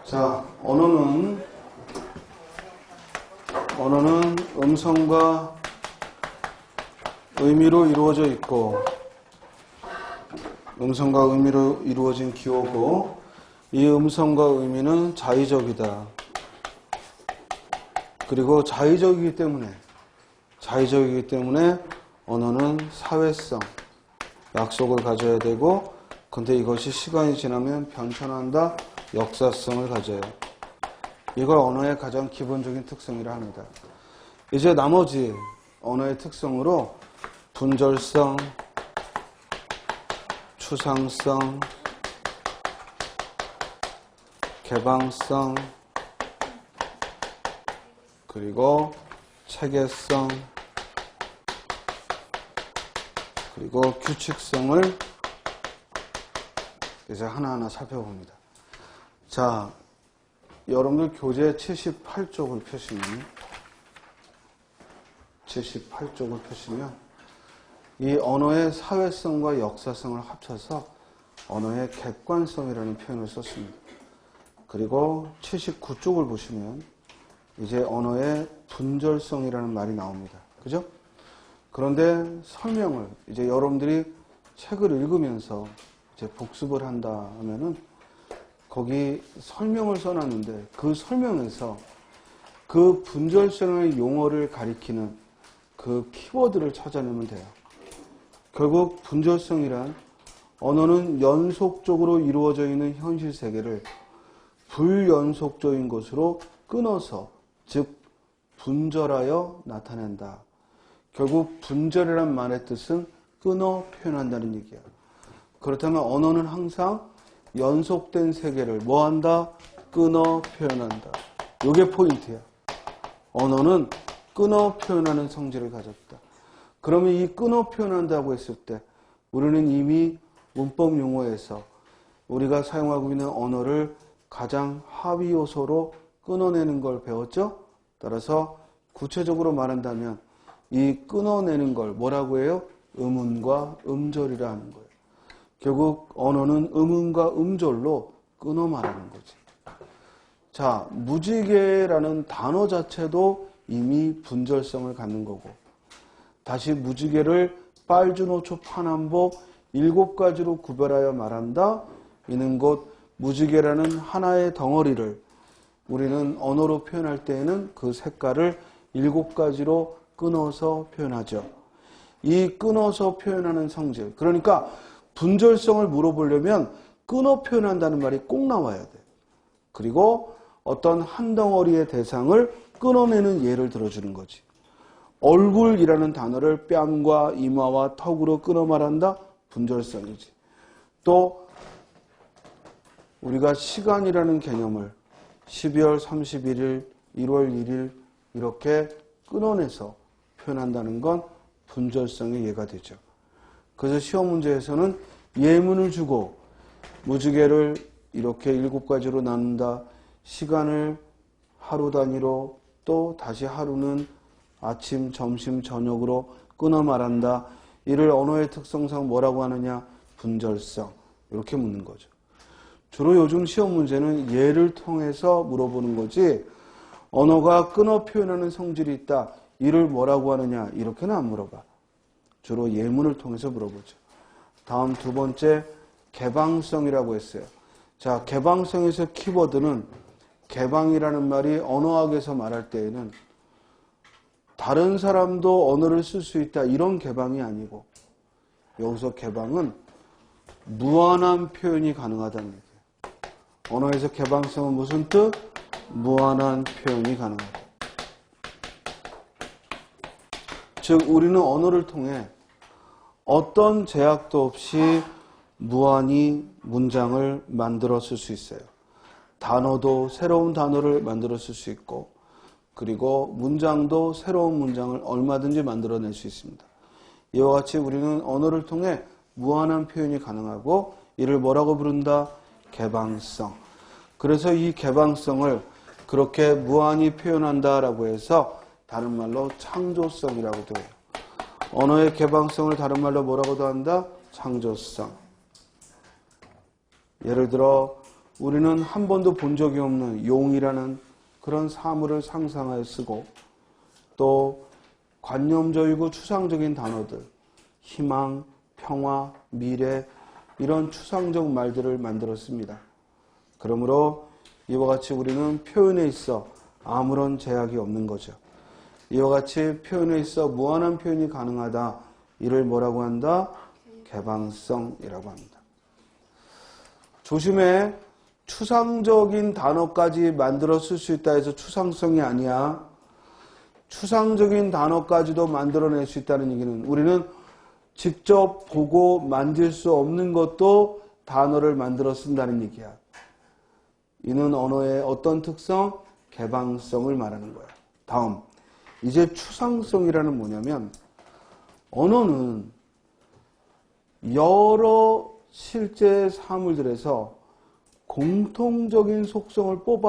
자, 언어는 음성과 의미로 이루어져 있고, 음성과 의미로 이루어진 기호고, 이 음성과 의미는 자의적이다. 그리고 자의적이기 때문에 언어는 사회성, 약속을 가져야 되고, 근데 이것이 시간이 지나면 변천한다, 역사성을 가져요. 이걸 언어의 가장 기본적인 특성이라 합니다. 이제 나머지 언어의 특성으로 분절성, 추상성, 개방성, 그리고 체계성, 그리고 규칙성을 이제 하나하나 살펴봅니다. 자, 여러분들 교재 78쪽을 펴시면 이 언어의 사회성과 역사성을 합쳐서 언어의 객관성이라는 표현을 썼습니다. 그리고 79쪽을 보시면 이제 언어의 분절성이라는 말이 나옵니다. 그죠? 그런데 설명을 이제 여러분들이 책을 읽으면서 이제 복습을 한다 하면은 거기 설명을 써놨는데 그 설명에서 그 분절성의 용어를 가리키는 그 키워드를 찾아내면 돼요. 결국 분절성이란 언어는 연속적으로 이루어져 있는 현실 세계를 불연속적인 것으로 끊어서, 즉 분절하여 나타낸다. 결국 분절이란 말의 뜻은 끊어 표현한다는 얘기야. 그렇다면 언어는 항상 연속된 세계를 뭐한다? 끊어 표현한다. 이게 포인트야. 언어는 끊어 표현하는 성질을 가졌다. 그러면 이 끊어 표현한다고 했을 때 우리는 이미 문법 용어에서 우리가 사용하고 있는 언어를 가장 하위 요소로 끊어내는 걸 배웠죠? 따라서 구체적으로 말한다면 이 끊어내는 걸 뭐라고 해요? 음운과 음절이라 하는 거예요. 결국 언어는 음운과 음절로 끊어 말하는 거지. 자, 무지개라는 단어 자체도 이미 분절성을 갖는 거고, 다시 무지개를 빨주노초 파남복 7가지로 구별하여 말한다. 이는 곧 무지개라는 하나의 덩어리를 우리는 언어로 표현할 때에는 그 색깔을 7가지로 끊어서 표현하죠. 이 끊어서 표현하는 성질, 그러니까 분절성을 물어보려면 끊어 표현한다는 말이 꼭 나와야 돼. 그리고 어떤 한 덩어리의 대상을 끊어내는 예를 들어주는 거지. 얼굴이라는 단어를 뺨과 이마와 턱으로 끊어 말한다? 분절성이지. 또 우리가 시간이라는 개념을 12월 31일, 1월 1일 이렇게 끊어내서 표현한다는 건 분절성의 예가 되죠. 그래서 시험 문제에서는 예문을 주고 무지개를 이렇게 7가지로 나눈다. 시간을 하루 단위로, 또 다시 하루는 아침, 점심, 저녁으로 끊어 말한다. 이를 언어의 특성상 뭐라고 하느냐? 분절성. 이렇게 묻는 거죠. 주로 요즘 시험 문제는 예를 통해서 물어보는 거지, 언어가 끊어 표현하는 성질이 있다. 이를 뭐라고 하느냐? 이렇게는 안 물어봐. 주로 예문을 통해서 물어보죠. 다음 두 번째, 개방성이라고 했어요. 자, 개방성에서 키워드는 개방이라는 말이 언어학에서 말할 때에는 다른 사람도 언어를 쓸 수 있다, 이런 개방이 아니고, 여기서 개방은 무한한 표현이 가능하다는 얘기예요. 언어에서 개방성은 무슨 뜻? 무한한 표현이 가능하다. 즉 우리는 언어를 통해 어떤 제약도 없이 무한히 문장을 만들어 쓸 수 있어요. 단어도 새로운 단어를 만들어 쓸 수 있고, 그리고 문장도 새로운 문장을 얼마든지 만들어낼 수 있습니다. 이와 같이 우리는 언어를 통해 무한한 표현이 가능하고, 이를 뭐라고 부른다? 개방성. 그래서 이 개방성을 그렇게 무한히 표현한다라고 해서 다른 말로 창조성이라고도 해요. 언어의 개방성을 다른 말로 뭐라고도 한다? 창조성. 예를 들어 우리는 한 번도 본 적이 없는 용이라는 그런 사물을 상상하여 쓰고 또 관념적이고 추상적인 단어들, 희망, 평화, 미래 이런 추상적 말들을 만들었습니다. 그러므로 이와 같이 우리는 표현에 있어 아무런 제약이 없는 거죠. 이와 같이 표현에 있어 무한한 표현이 가능하다. 이를 뭐라고 한다? 개방성이라고 합니다. 조심해. 추상적인 단어까지 만들어 쓸 수 있다 해서 추상성이 아니야. 추상적인 단어까지도 만들어낼 수 있다는 얘기는 우리는 직접 보고 만질 수 없는 것도 단어를 만들어 쓴다는 얘기야. 이는 언어의 어떤 특성? 개방성을 말하는 거야. 다음, 이제 추상성이라는 뭐냐면 언어는 여러 실제 사물들에서 공통적인 속성을 뽑아